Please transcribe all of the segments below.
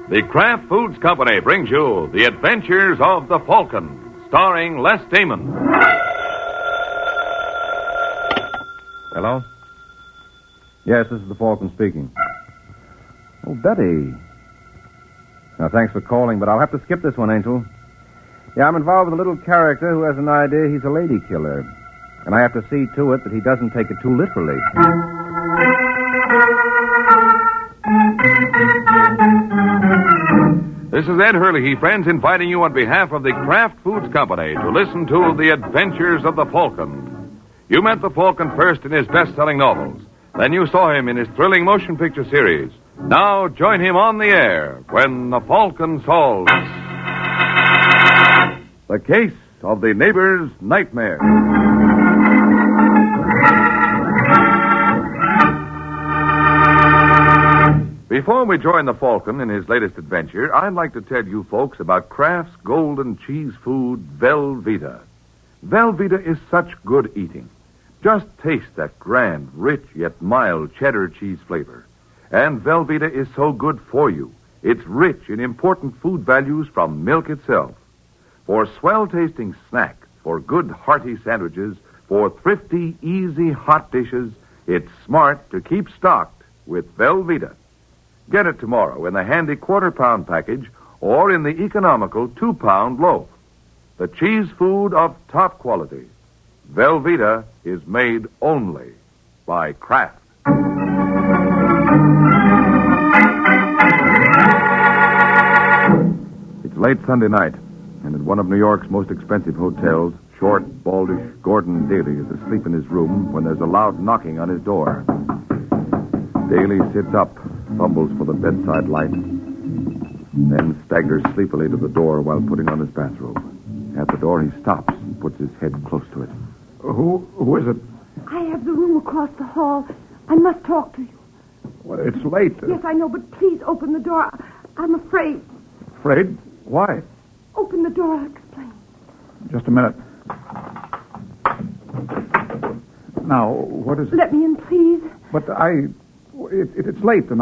The Kraft Foods Company brings you The Adventures of the Falcon, starring Les Damon. Hello? Yes, this is the Falcon speaking. Oh, Betty. Now, thanks for calling, but I'll have to skip this one, Angel. Yeah, I'm involved with a little character who has an idea he's a lady killer. And I have to see to it that he doesn't take it too literally. This is Ed Hurley, friends, inviting you on behalf of the Kraft Foods Company to listen to The Adventures of the Falcon. You met the Falcon first in his best-selling novels. Then you saw him in his thrilling motion picture series. Now join him on the air when the Falcon solves the case of the neighbor's nightmare. Before we join the Falcon in his latest adventure, I'd like to tell you folks about Kraft's golden cheese food, Velveeta. Velveeta is such good eating. Just taste that grand, rich, yet mild cheddar cheese flavor. And Velveeta is so good for you. It's rich in important food values from milk itself. For swell-tasting snacks, for good, hearty sandwiches, for thrifty, easy, hot dishes, it's smart to keep stocked with Velveeta. Get it tomorrow in the handy quarter-pound package or in the economical 2-pound loaf. The cheese food of top quality. Velveeta is made only by Kraft. It's late Sunday night, and at one of New York's most expensive hotels, short, baldish Gordon Daly is asleep in his room when there's a loud knocking on his door. Daly sits up, fumbles for the bedside light, then staggers sleepily to the door while putting on his bathrobe. At the door, he stops and puts his head close to it. Who is it? I have the room across the hall. I must talk to you. Well, it's late. Yes, I know, but please open the door. I'm afraid. Afraid? Why? Open the door, I'll explain. Just a minute. Now, what is it? Let me in, please. But it's late, and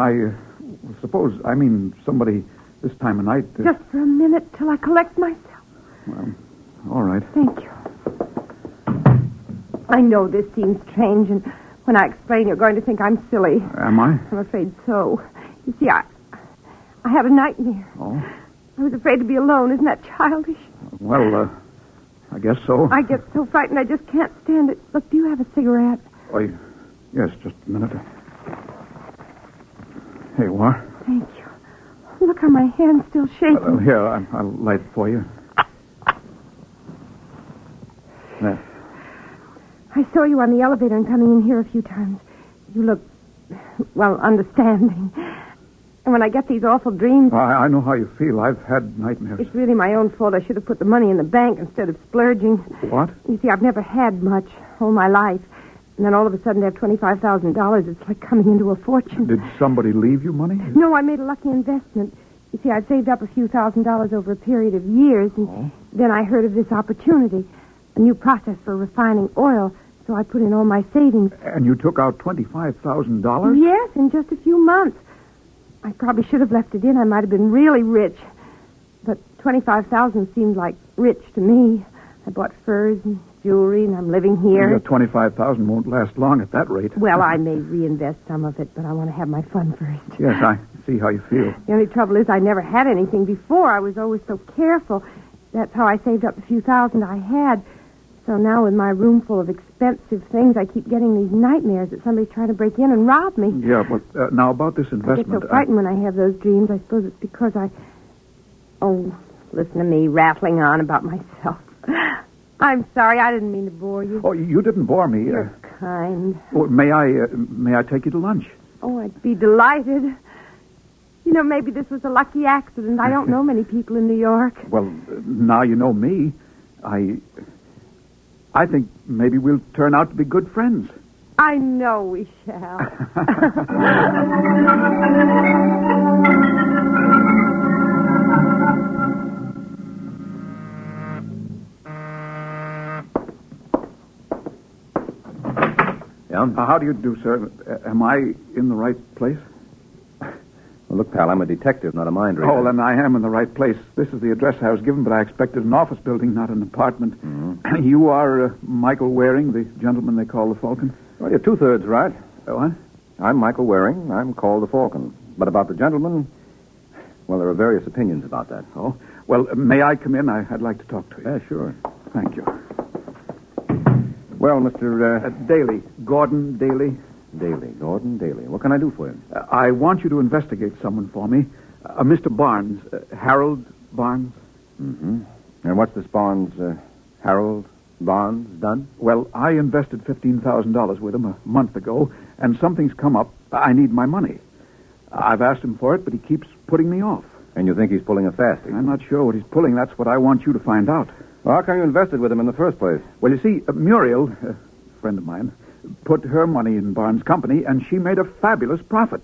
somebody this time of night... Just for a minute till I collect myself. Well, all right. Thank you. I know this seems strange, and when I explain, you're going to think I'm silly. Am I? I'm afraid so. You see, I had a nightmare. Oh? I was afraid to be alone. Isn't that childish? Well, I guess so. I get so frightened I just can't stand it. Look, do you have a cigarette? Oh, yes, just a minute. Here you are. Thank you. Look how my hand's still shaking. Here, I'll light it for you. There. I saw you on the elevator and coming in here a few times. You look, understanding. And when I get these awful dreams... I know how you feel. I've had nightmares. It's really my own fault. I should have put the money in the bank instead of splurging. What? You see, I've never had much all my life. And then all of a sudden to have $25,000, it's like coming into a fortune. Did somebody leave you money? No, I made a lucky investment. You see, I'd saved up a few $1,000s over a period of years, and then I heard of this opportunity, a new process for refining oil, so I put in all my savings. And you took out $25,000? Yes, in just a few months. I probably should have left it in. I might have been really rich. But $25,000 seemed like rich to me. I bought furs and jewelry, and I'm living here. Your $25,000 won't last long at that rate. Well, I may reinvest some of it, but I want to have my fun first. Yes, I see how you feel. The only trouble is I never had anything before. I was always so careful. That's how I saved up the few thousand I had. So now with my room full of expensive things, I keep getting these nightmares that somebody's trying to break in and rob me. Yeah, but now about this investment... I get so frightened when I have those dreams. I suppose it's because Oh, listen to me rattling on about myself. I'm sorry. I didn't mean to bore you. Oh, you didn't bore me. You're kind. Oh, may I take you to lunch? Oh, I'd be delighted. You know, maybe this was a lucky accident. I don't know many people in New York. Well, now you know me. I think maybe we'll turn out to be good friends. I know we shall. Yeah? How do you do, sir? Am I in the right place? Well, look, pal, I'm a detective, not a mind reader. Oh, then I am in the right place. This is the address I was given, but I expected an office building, not an apartment. Mm-hmm. You are Michael Waring, the gentleman they call the Falcon? Well, you're two-thirds right. What? I'm Michael Waring. I'm called the Falcon. But about the gentleman, well, there are various opinions about that. Oh, well, may I come in? I'd like to talk to you. Yeah, sure. Thank you. Well, Mr. Daly. Gordon Daly. Daly. Gordon Daly. What can I do for you? I want you to investigate someone for me. Mr. Barnes. Harold Barnes. Mm-hmm. And what's this Barnes, Harold Barnes, done? Well, I invested $15,000 with him a month ago, and something's come up. I need my money. I've asked him for it, but he keeps putting me off. And you think he's pulling a fasting? I'm not sure what he's pulling. That's what I want you to find out. Well, how come you invested with him in the first place? Well, you see, Muriel, a friend of mine, put her money in Barnes' company, and she made a fabulous profit.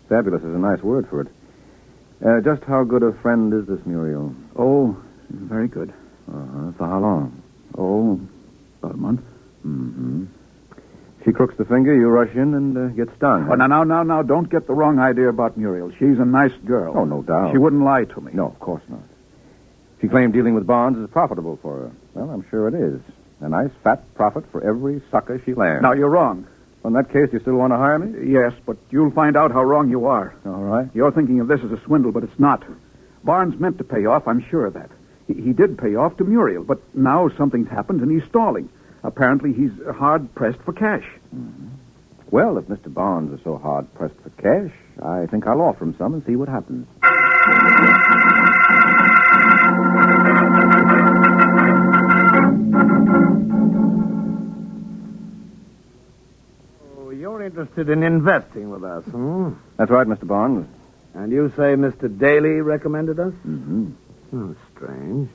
Fabulous is a nice word for it. Just how good a friend is this Muriel? Oh, very good. For how long? Oh, about a month. Mm-hmm. She crooks the finger, you rush in and get stung. Oh, now, don't get the wrong idea about Muriel. She's a nice girl. Oh, no doubt. She wouldn't lie to me. No, of course not. She claimed dealing with Barnes is profitable for her. Well, I'm sure it is. A nice fat profit for every sucker she lands. Now, you're wrong. Well, in that case, you still want to hire me? Yes, but you'll find out how wrong you are. All right. You're thinking of this as a swindle, but it's not. Barnes meant to pay off, I'm sure of that. He did pay off to Muriel, but now something's happened and he's stalling. Apparently, he's hard-pressed for cash. Mm-hmm. Well, if Mr. Barnes is so hard-pressed for cash, I think I'll offer him some and see what happens. Oh, you're interested in investing with us, hmm? That's right, Mr. Barnes. And you say Mr. Daly recommended us? Mm-hmm. Oh, strange.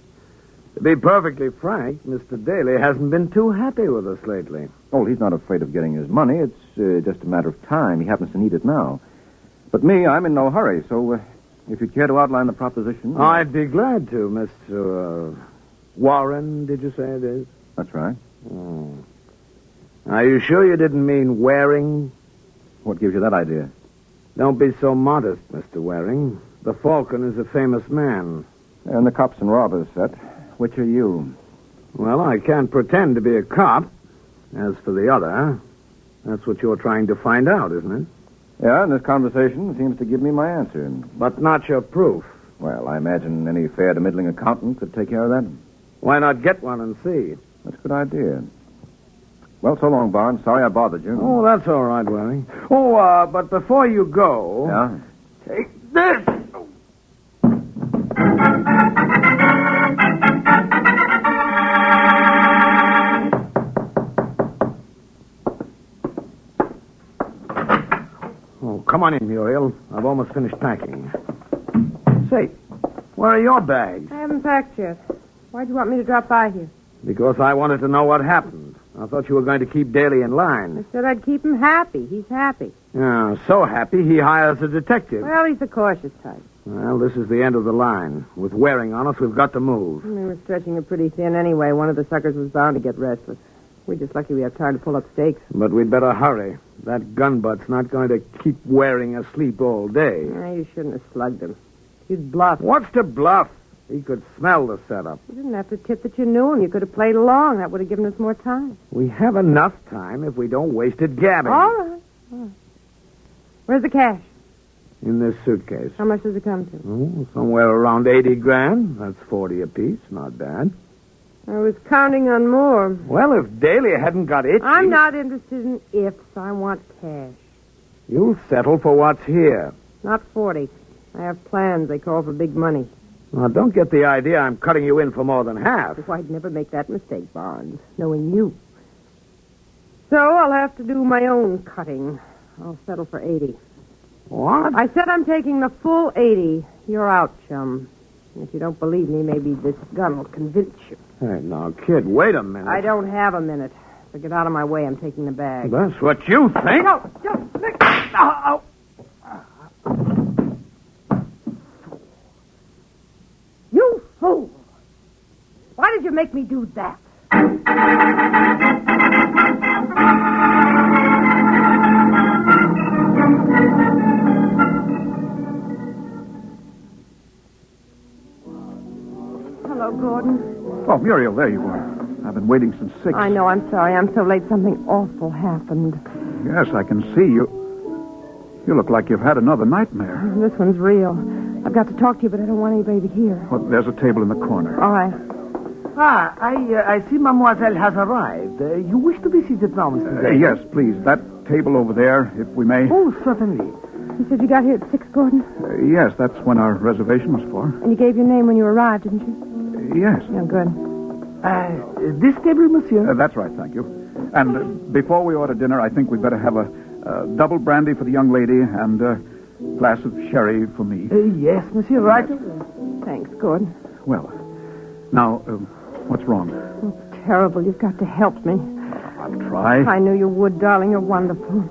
To be perfectly frank, Mr. Daly hasn't been too happy with us lately. Oh, he's not afraid of getting his money. It's just a matter of time. He happens to need it now. But me, I'm in no hurry, so if you'd care to outline the proposition... I'd be glad to, Mr. Warren, did you say it is? That's right. Oh. Are you sure you didn't mean Waring? What gives you that idea? Don't be so modest, Mr. Waring. The Falcon is a famous man. And the cops and robbers set. Which are you? Well, I can't pretend to be a cop. As for the other, that's what you're trying to find out, isn't it? Yeah, and this conversation seems to give me my answer. But not your proof. Well, I imagine any fair to middling accountant could take care of that. Why not get one and see? That's a good idea. Well, so long, Barnes. Sorry I bothered you. Oh, that's all right, Waring. Oh, but before you go... Yeah? Take this! Oh, come on in, Muriel. I've almost finished packing. Say, where are your bags? I haven't packed yet. Why'd you want me to drop by here? Because I wanted to know what happened. I thought you were going to keep Daly in line. I said I'd keep him happy. He's happy. Yeah, so happy he hires a detective. Well, he's the cautious type. Well, this is the end of the line. With Waring on us, we've got to move. We were stretching it pretty thin anyway. One of the suckers was bound to get restless. We're just lucky we have time to pull up stakes. But we'd better hurry. That gunbutt's not going to keep Waring asleep all day. You shouldn't have slugged him. You'd bluff. What's to bluff? He could smell the setup. You didn't have to tip that you knew him. You could have played along. That would have given us more time. We have enough time if we don't waste it gabbing. All right. Where's the cash? In this suitcase. How much does it come to? Oh, somewhere around 80 grand. That's 40 apiece. Not bad. I was counting on more. Well, if Daly hadn't got itchy... I'm not interested in ifs. I want cash. You'll settle for what's here. Not 40. I have plans. They call for big money. Now, don't get the idea I'm cutting you in for more than half. Oh, I'd never make that mistake, Barnes, knowing you. So I'll have to do my own cutting. I'll settle for 80. What? I said I'm taking the full 80. You're out, chum. If you don't believe me, maybe this gun will convince you. Hey, now, kid, wait a minute. I don't have a minute. So get out of my way. I'm taking the bag. That's what you think? No, don't. Oh. You fool! Why did you make me do that? Gordon? Oh, Muriel, there you are. I've been waiting since 6. I know, I'm sorry. I'm so late. Something awful happened. Yes, I can see you. You look like you've had another nightmare. This one's real. I've got to talk to you, but I don't want anybody to hear. Well, there's a table in the corner. All right. I see Mademoiselle has arrived. You wish to be seated now, Mr. Dale? Yes, please. That table over there, if we may. Oh, certainly. You said you got here at 6, Gordon? Yes, that's when our reservation was for. And you gave your name when you arrived, didn't you? Yes. Yeah, good. This table, monsieur? That's right, thank you. And before we order dinner, I think we'd better have a double brandy for the young lady and a glass of sherry for me. Yes, monsieur, right. Thanks, Gordon. Well, now, what's wrong? Oh, terrible. You've got to help me. I'll try. I knew you would, darling. You're wonderful.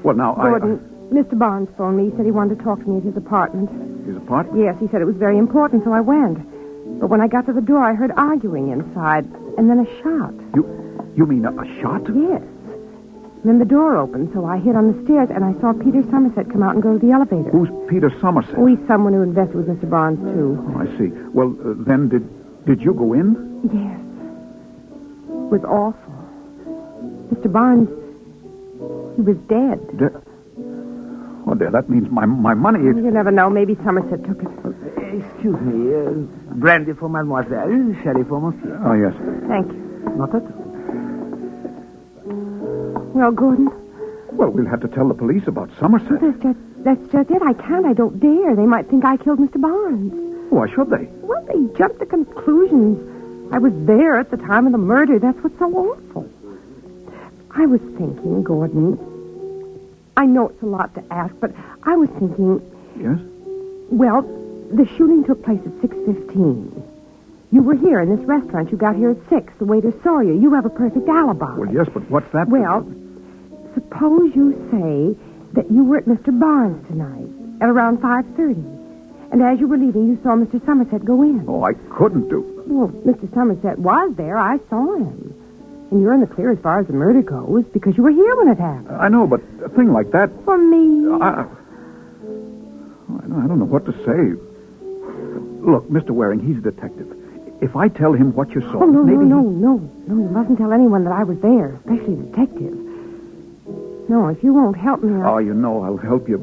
Well, now, Gordon, Mr. Barnes phoned me. He said he wanted to talk to me at his apartment. His apartment? Yes, he said it was very important, so I went. But when I got to the door, I heard arguing inside, and then a shot. You mean a shot? Yes. Then the door opened, so I hid on the stairs, and I saw Peter Somerset come out and go to the elevator. Who's Peter Somerset? Oh, he's someone who invested with Mr. Barnes, too. Oh, I see. Well, then did you go in? Yes. It was awful. Mr. Barnes, he was dead. Oh, dear, that means my money is... You never know. Maybe Somerset took it. Excuse me. Brandy for Mademoiselle, sherry for monsieur. Oh, yes. Thank you. Not at all. Well, Gordon? Well, we'll have to tell the police about Somerset. That's just it. I can't. I don't dare. They might think I killed Mr. Barnes. Why should they? Well, they jumped to conclusions. I was there at the time of the murder. That's what's so awful. I was thinking, Gordon, I know it's a lot to ask, but I was thinking... Yes? Well, the shooting took place at 6:15. You were here in this restaurant. You got here at 6. The waiter saw you. You have a perfect alibi. Well, yes, but what's that? Well, suppose you say that you were at Mr. Barnes tonight at around 5:30. And as you were leaving, you saw Mr. Somerset go in. Oh, I couldn't do... Well, Mr. Somerset was there. I saw him. And you're in the clear as far as the murder goes because you were here when it happened. I know, but a thing like that... For me... I don't know what to say. Look, Mr. Waring, he's a detective. If I tell him what you saw... Oh, no, maybe no. You mustn't tell anyone that I was there, especially the detective. No, if you won't help me... Oh, you know I'll help you.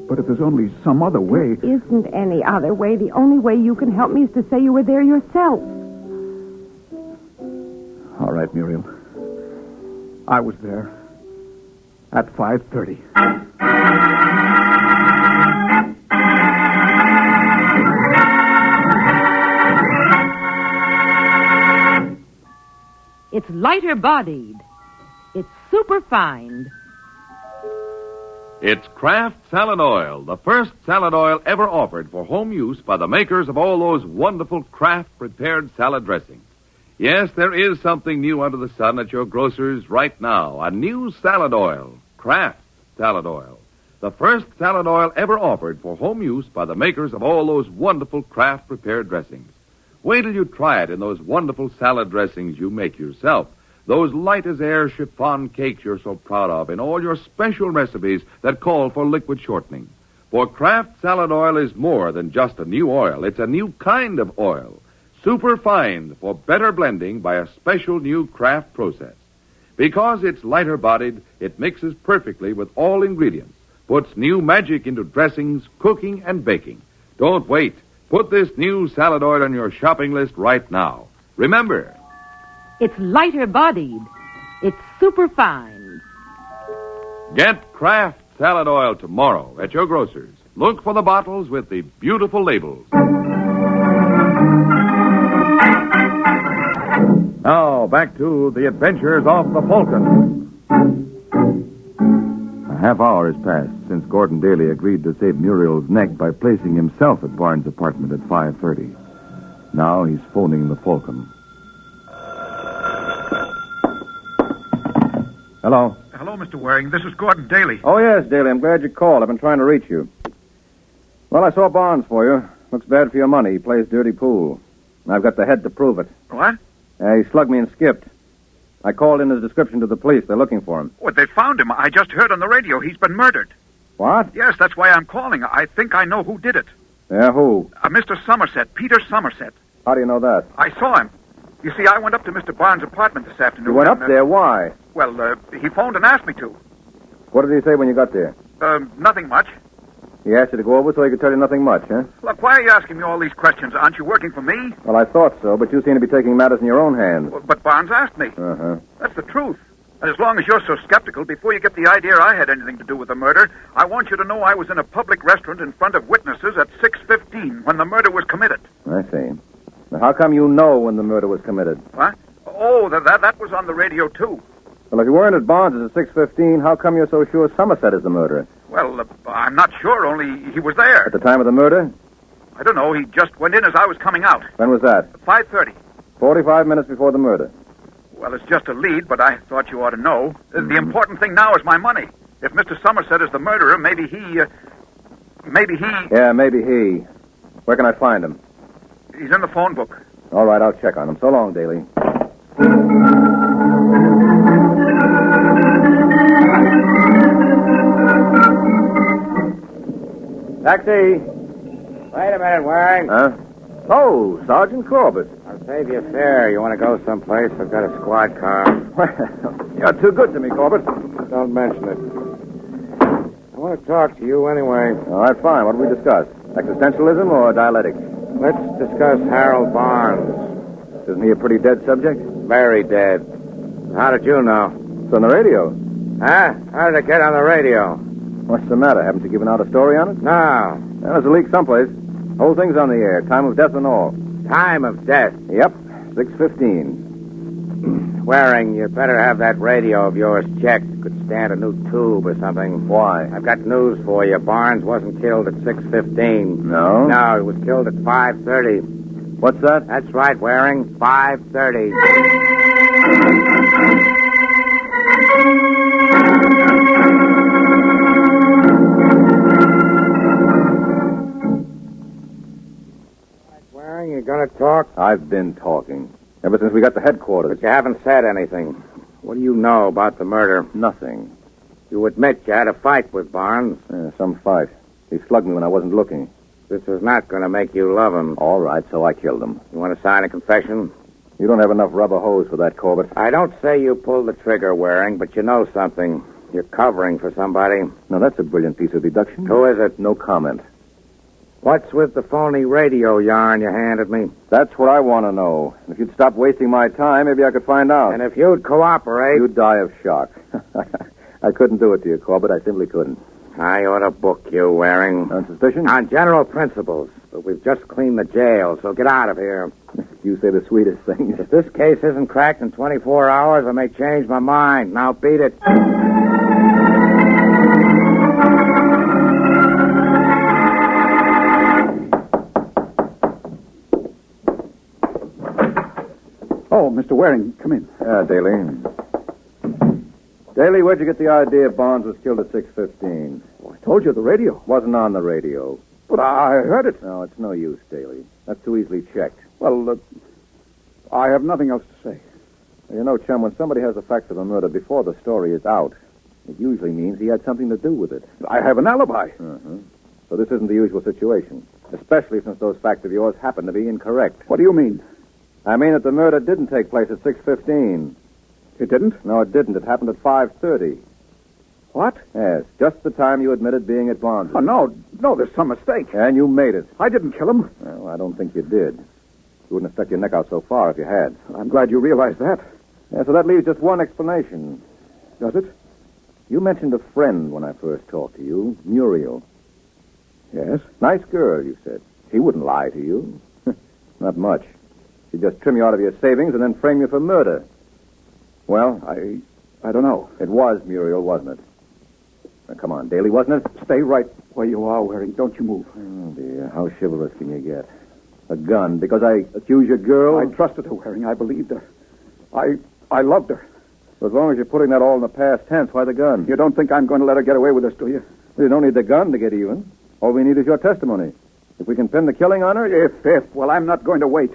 But if there's only some other way... There isn't any other way. The only way you can help me is to say you were there yourself. All right, Muriel. I was there at 5:30. It's lighter-bodied. It's superfine. It's Kraft Salad Oil, the first salad oil ever offered for home use by the makers of all those wonderful Kraft-prepared salad dressings. Yes, there is something new under the sun at your grocer's right now. A new salad oil, Kraft Salad Oil. The first salad oil ever offered for home use by the makers of all those wonderful Kraft-prepared dressings. Wait till you try it in those wonderful salad dressings you make yourself. Those light-as-air chiffon cakes you're so proud of in all your special recipes that call for liquid shortening. For Kraft Salad Oil is more than just a new oil. It's a new kind of oil. Super fine for better blending by a special new Kraft process. Because it's lighter-bodied, it mixes perfectly with all ingredients, puts new magic into dressings, cooking, and baking. Don't wait. Put this new salad oil on your shopping list right now. Remember, It's lighter-bodied. It's superfine. get Kraft Salad Oil tomorrow at your grocer's. Look for the bottles with the beautiful labels. Now, back to the adventures of the Falcon. A half hour has passed since Gordon Daly agreed to save Muriel's neck by placing himself at Barnes' apartment at 5:30. Now he's phoning the Falcon. Hello. Hello, Mr. Waring. This is Gordon Daly. Oh, yes, Daly. I'm glad you called. I've been trying to reach you. Well, I saw Barnes for you. Looks bad for your money. He plays dirty pool. And I've got the head to prove it. What? He slugged me and skipped. I called in his description to the police. They're looking for him. What, they found him. I just heard on the radio he's been murdered. What? Yes, that's why I'm calling. I think I know who did it. Yeah, who? Mr. Somerset, Peter Somerset. How do you know that? I saw him. You see, I went up to Mr. Barnes' apartment this afternoon. You went up there? Why? Well, he phoned and asked me to. What did he say when you got there? Nothing much. He asked you to go over so he could tell you nothing much, huh? Look, why are you asking me all these questions? Aren't you working for me? Well, I thought so, but you seem to be taking matters in your own hands. Well, but Barnes asked me. Uh-huh. That's the truth. And as long as you're so skeptical, before you get the idea I had anything to do with the murder, I want you to know I was in a public restaurant in front of witnesses at 6:15 when the murder was committed. I see. Now, how come you know when the murder was committed? What? Oh, that was on the radio, too. Well, if you weren't at Barnes at 6:15, how come you're so sure Somerset is the murderer? Well, I'm not sure, only he was there. At the time of the murder? I don't know. He just went in as I was coming out. When was that? 5:30. 45 minutes before the murder. Well, it's just a lead, but I thought you ought to know. The important thing now is my money. If Mr. Somerset is the murderer, maybe he... Yeah, maybe he. Where can I find him? He's in the phone book. All right, I'll check on him. So long, Daly. Taxi! Wait a minute, Waring. Huh? Oh, Sergeant Corbett. I'll save you a fare. You want to go someplace? I've got a squad car. Well, you're too good to me, Corbett. Don't mention it. I want to talk to you anyway. All right, fine. What do we discuss? Existentialism or dialectics? Let's discuss Harold Barnes. Isn't he a pretty dead subject? Very dead. How did you know? It's on the radio. Huh? How did it get on the radio? What's the matter? Haven't you given out a story on it? No. Well, there's a leak someplace. Whole thing's on the air. Time of death and all. Time of death. Yep. 6:15. Waring, you better have that radio of yours checked. Could stand a new tube or something. Why? I've got news for you. Barnes wasn't killed at 6:15. No? No, he was killed at 5:30. What's that? That's right, Waring. 5:30. Waring, you gonna talk? I've been talking. Ever since we got to headquarters. But you haven't said anything. What do you know about the murder? Nothing. You admit you had a fight with Barnes. Some fight. He slugged me when I wasn't looking. This is not going to make you love him. All right, so I killed him. You want to sign a confession? You don't have enough rubber hose for that, Corbett. I don't say you pulled the trigger, Waring, but you know something. You're covering for somebody. Now, that's a brilliant piece of deduction. Who is it? No comment. What's with the phony radio yarn you handed me? That's what I want to know. If you'd stop wasting my time, maybe I could find out. And if you'd cooperate... You'd die of shock. I couldn't do it to you, Corbett. I simply couldn't. I ought to book you, Waring. On suspicion? On general principles. But we've just cleaned the jail, so get out of here. You say the sweetest things. If this case isn't cracked in 24 hours, I may change my mind. Now beat it. Oh, Mr. Waring, come in. Daly. Daly, where'd you get the idea Barnes was killed at 6:15? Oh, I told you the radio. Wasn't on the radio. But I heard it. No, it's no use, Daly. That's too easily checked. Well, I have nothing else to say. You know, chum, when somebody has the facts of a murder before the story is out, it usually means he had something to do with it. I have an alibi. Uh-huh. So this isn't the usual situation, especially since those facts of yours happen to be incorrect. What do you mean? I mean that the murder didn't take place at 6:15. It didn't? No, it didn't. It happened at 5:30. What? Yes, just the time you admitted being at Barnes. Oh, no, there's some mistake. And you made it. I didn't kill him. Well, I don't think you did. You wouldn't have stuck your neck out so far if you had. I'm glad you realize that. Yeah, so that leaves just one explanation. Does it? You mentioned a friend when I first talked to you, Muriel. Yes. Nice girl, you said. She wouldn't lie to you. Not much. She'd just trim you out of your savings and then frame you for murder. Well, I don't know. It was Muriel, wasn't it? Now, come on, Daly, wasn't it? Stay right where you are, Waring. Don't you move. Oh, dear. How chivalrous can you get? A gun because I accuse your girl? I trusted her, Waring. I believed her. I loved her. So as long as you're putting that all in the past tense, why the gun? You don't think I'm going to let her get away with this, do you? We don't need the gun to get even. All we need is your testimony. If we can pin the killing on her... Well, I'm not going to wait.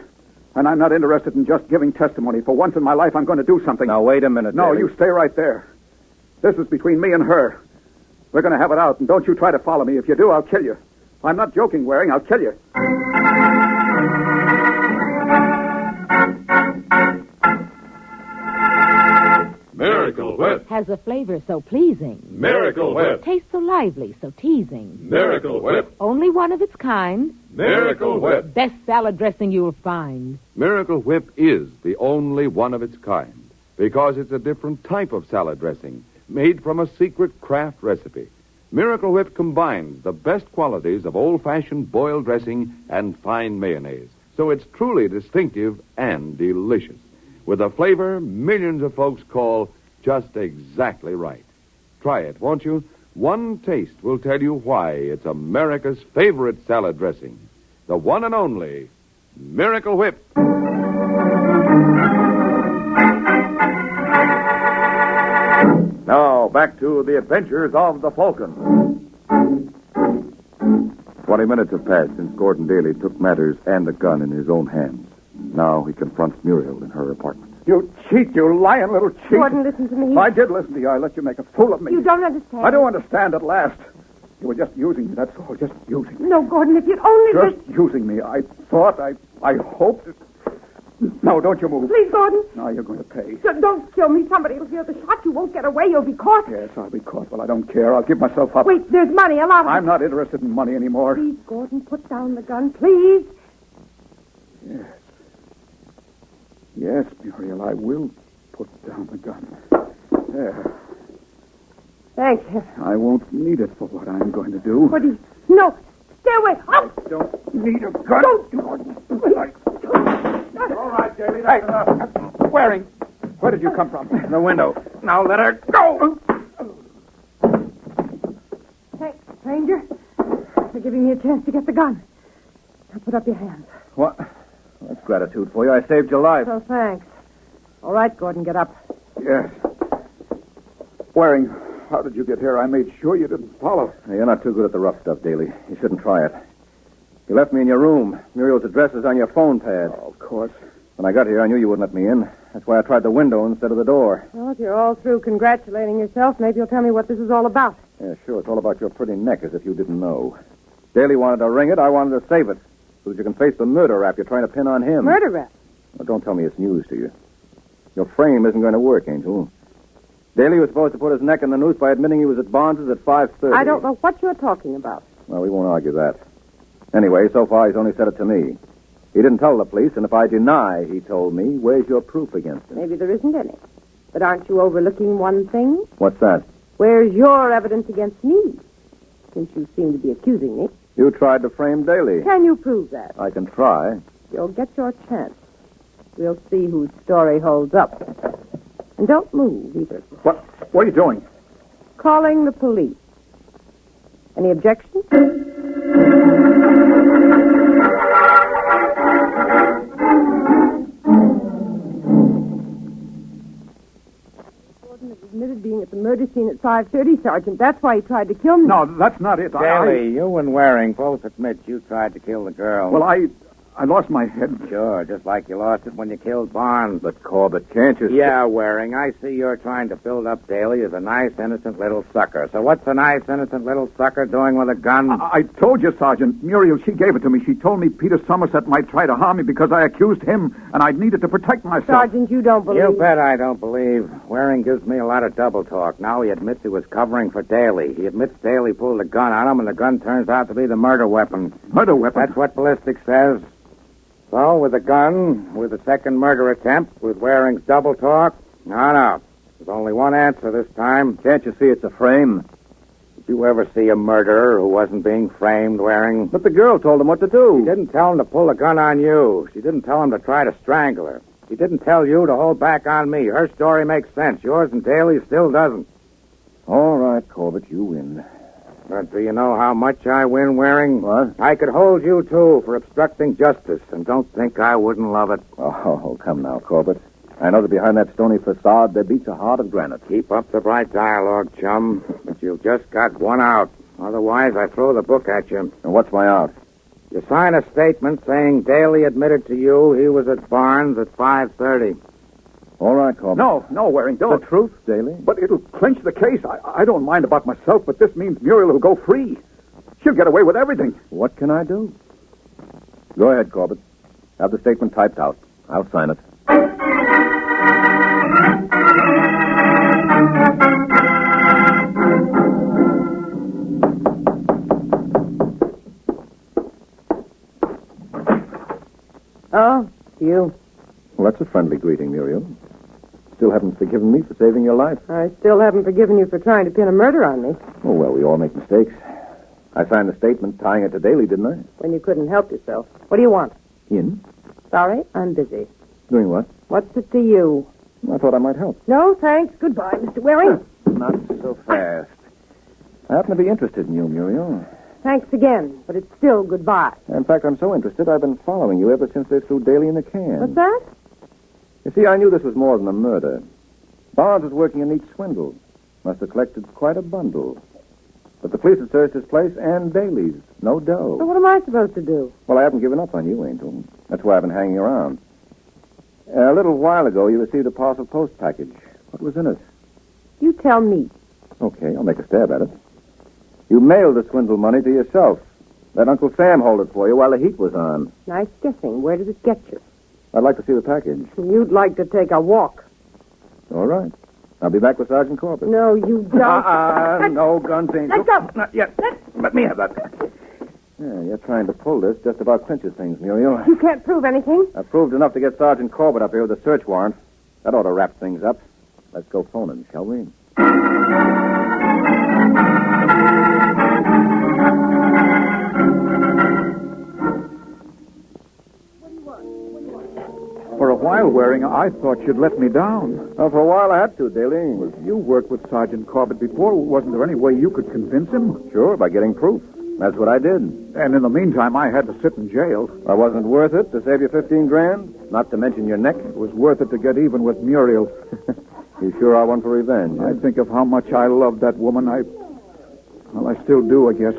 And I'm not interested in just giving testimony. For once in my life, I'm going to do something. Now, wait a minute, No, Daly. you stay right there. This is between me and her. We're going to have it out, and don't you try to follow me. If you do, I'll kill you. I'm not joking, Waring. I'll kill you. Miracle Whip. Has a flavor so pleasing. Miracle Whip. Tastes so lively, so teasing. Miracle Whip. Only one of its kind. Miracle Whip. Best salad dressing you'll find. Miracle Whip is the only one of its kind because it's a different type of salad dressing made from a secret Kraft recipe. Miracle Whip combines the best qualities of old-fashioned boiled dressing and fine mayonnaise, so it's truly distinctive and delicious, with a flavor millions of folks call just exactly right. Try it, won't you? One taste will tell you why it's America's favorite salad dressing. The one and only Miracle Whip. Now, back to the adventures of the Falcon. 20 minutes have passed since Gordon Daly took matters and the gun in his own hands. Now he confronts Muriel in her apartment. You cheat, you lying little cheat. Gordon, listen to me. I did listen to you. I let you make a fool of me. You don't understand. I don't understand at last. You were just using me, that's all. Just using me. No, Gordon, if you'd only Just using me. I thought, I hoped. No, don't you move. Please, Gordon. No, you're going to pay. Don't kill me. Somebody will hear the shot. You won't get away. You'll be caught. Yes, I'll be caught. Well, I don't care. I'll give myself up. Wait, there's money. A lot of it. I'm not interested in money anymore. Please, Gordon, put down the gun, please. Yes. Yes, Muriel, I will put down the gun. There. Thanks. I won't need it for what I'm going to do. What do you... No. Stay away. Oh! I don't need a gun. All right, Daly, that's enough. Waring, where did you come from? The window. Now let her go. Thanks, stranger, for giving me a chance to get the gun. Now put up your hands. What? That's gratitude for you. I saved your life. So thanks. All right, Gordon, get up. Yes. Waring, how did you get here? I made sure you didn't follow. You're not too good at the rough stuff, Daly. You shouldn't try it. You left me in your room. Muriel's address is on your phone pad. Oh, of course. When I got here, I knew you wouldn't let me in. That's why I tried the window instead of the door. Well, if you're all through congratulating yourself, maybe you'll tell me what this is all about. Yeah, sure. It's all about your pretty neck, as if you didn't know. Daly wanted to ring it. I wanted to save it, so that you can face the murder rap you're trying to pin on him. Murder rap? Well, don't tell me it's news to you. Your frame isn't going to work, Angel. Daly was supposed to put his neck in the noose by admitting he was at Barnes's at 5:30. I don't know what you're talking about. Well, we won't argue that. Anyway, so far he's only said it to me. He didn't tell the police, and if I deny he told me, where's your proof against him? Maybe there isn't any. But aren't you overlooking one thing? What's that? Where's your evidence against me? Since you seem to be accusing me. You tried to frame Daly. Can you prove that? I can try. You'll get your chance. We'll see whose story holds up. And don't move, either. What are you doing? Calling the police. Any objections? Gordon has admitted being at the murder scene at 5:30, Sergeant. That's why he tried to kill me. No, that's not it. Daly, you and Waring both admit you tried to kill the girl. Well, I lost my head. Sure, just like you lost it when you killed Barnes. But, Corbett, can't you... Yeah, Waring, I see you're trying to build up Daly as a nice, innocent little sucker. So what's a nice, innocent little sucker doing with a gun? I told you, Sergeant. Muriel, she gave it to me. She told me Peter Somerset might try to harm me because I accused him, and I needed to protect myself. Sergeant, you don't believe... You bet I don't believe. Waring gives me a lot of double talk. Now he admits he was covering for Daly. He admits Daly pulled a gun on him, and the gun turns out to be the murder weapon. Murder weapon? That's what ballistics says. So, with the gun, with the second murder attempt, with Waring's double talk, no. There's only one answer this time. Can't you see it's a frame? Did you ever see a murderer who wasn't being framed, Waring? But the girl told him what to do. She didn't tell him to pull a gun on you. She didn't tell him to try to strangle her. She didn't tell you to hold back on me. Her story makes sense. Yours and Daly's still doesn't. All right, Corbett, you win. But do you know how much I win, Waring? What? I could hold you, too, for obstructing justice, and don't think I wouldn't love it. Oh, come now, Corbett. I know that behind that stony facade there beats a heart of granite. Keep up the bright dialogue, chum. But you've just got one out. Otherwise, I throw the book at you. And what's my out? You sign a statement saying Daly admitted to you he was at Barnes at 5:30. All right, Corbett. No, Waring, don't. The truth, Daly. But it'll clinch the case. I don't mind about myself, but this means Muriel will go free. She'll get away with everything. What can I do? Go ahead, Corbett. Have the statement typed out. I'll sign it. Oh, you. Well, that's a friendly greeting, Muriel. Still haven't forgiven me for saving your life. I still haven't forgiven you for trying to pin a murder on me. Oh, well, we all make mistakes. I signed a statement tying it to Daly, didn't I? When you couldn't help yourself. What do you want? In? Sorry, I'm busy. Doing what? What's it to you? I thought I might help. No, thanks. Goodbye, Mr. Waring. Not so fast. I happen to be interested in you, Muriel. Thanks again, but it's still goodbye. In fact, I'm so interested, I've been following you ever since they threw Daly in the can. What's that? You see, I knew this was more than a murder. Barnes was working a neat swindle. Must have collected quite a bundle. But the police had searched his place and Daly's. No dough. So what am I supposed to do? Well, I haven't given up on you, Angel. That's why I've been hanging around. A little while ago, you received a parcel post package. What was in it? You tell me. Okay, I'll make a stab at it. You mailed the swindle money to yourself. Let Uncle Sam hold it for you while the heat was on. Nice guessing. Where did it get you? I'd like to see the package. You'd like to take a walk. All right. I'll be back with Sergeant Corbett. No, you don't. No guns, Angel. Let go. Not yet. Let me have that. Yeah, you're trying to pull this just about clinches things, Muriel. You can't prove anything. I've proved enough to get Sergeant Corbett up here with a search warrant. That ought to wrap things up. Let's go phone him, shall we? For a while, Waring, I thought you'd let me down. Well, for a while I had to, Daly. You worked with Sergeant Corbett before. Wasn't there any way you could convince him? Sure, by getting proof. That's what I did. And in the meantime, I had to sit in jail. Well, wasn't it worth it to save you 15 grand? Not to mention your neck? It was worth it to get even with Muriel. You sure are one for revenge. I think of how much I loved that woman. Well, I still do, I guess.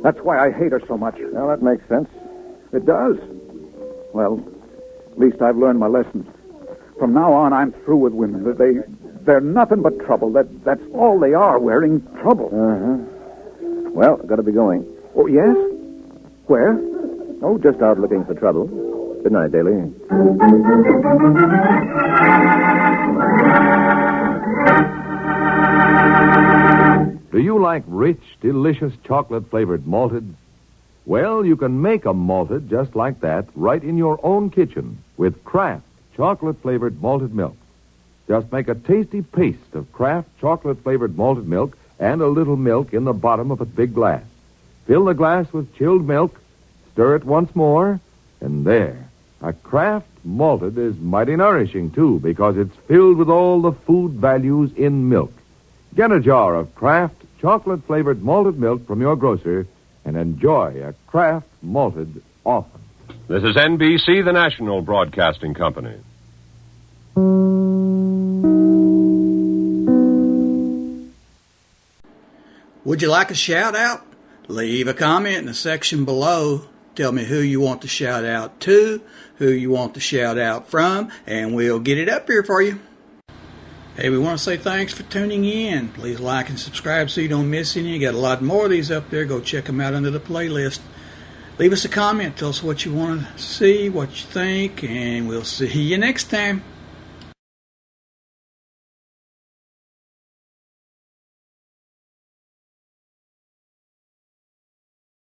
That's why I hate her so much. Well, that makes sense. It does. Well, at least I've learned my lesson. From now on, I'm through with women. They're nothing but trouble. That's all they are, Waring. Trouble. Uh-huh. Well, got to be going. Oh, yes? Where? Oh, just out looking for trouble. Good night, Daly. Do you like rich, delicious chocolate-flavored malted? Well, you can make a malted just like that right in your own kitchen with Kraft chocolate-flavored malted milk. Just make a tasty paste of Kraft chocolate-flavored malted milk and a little milk in the bottom of a big glass. Fill the glass with chilled milk, stir it once more, and there. A Kraft malted is mighty nourishing, too, because it's filled with all the food values in milk. Get a jar of Kraft chocolate-flavored malted milk from your grocer and enjoy a Kraft malted often. This is NBC, the national broadcasting company. Would you like a shout out? Leave a comment in the section below. Tell me who you want to shout out to, who you want to shout out from, and we'll get it up here for you. Hey, we want to say thanks for tuning in. Please like and subscribe so you don't miss any. You got a lot more of these up there. Go check them out under the playlist. Leave us a comment. Tell us what you want to see, what you think, and we'll see you next time.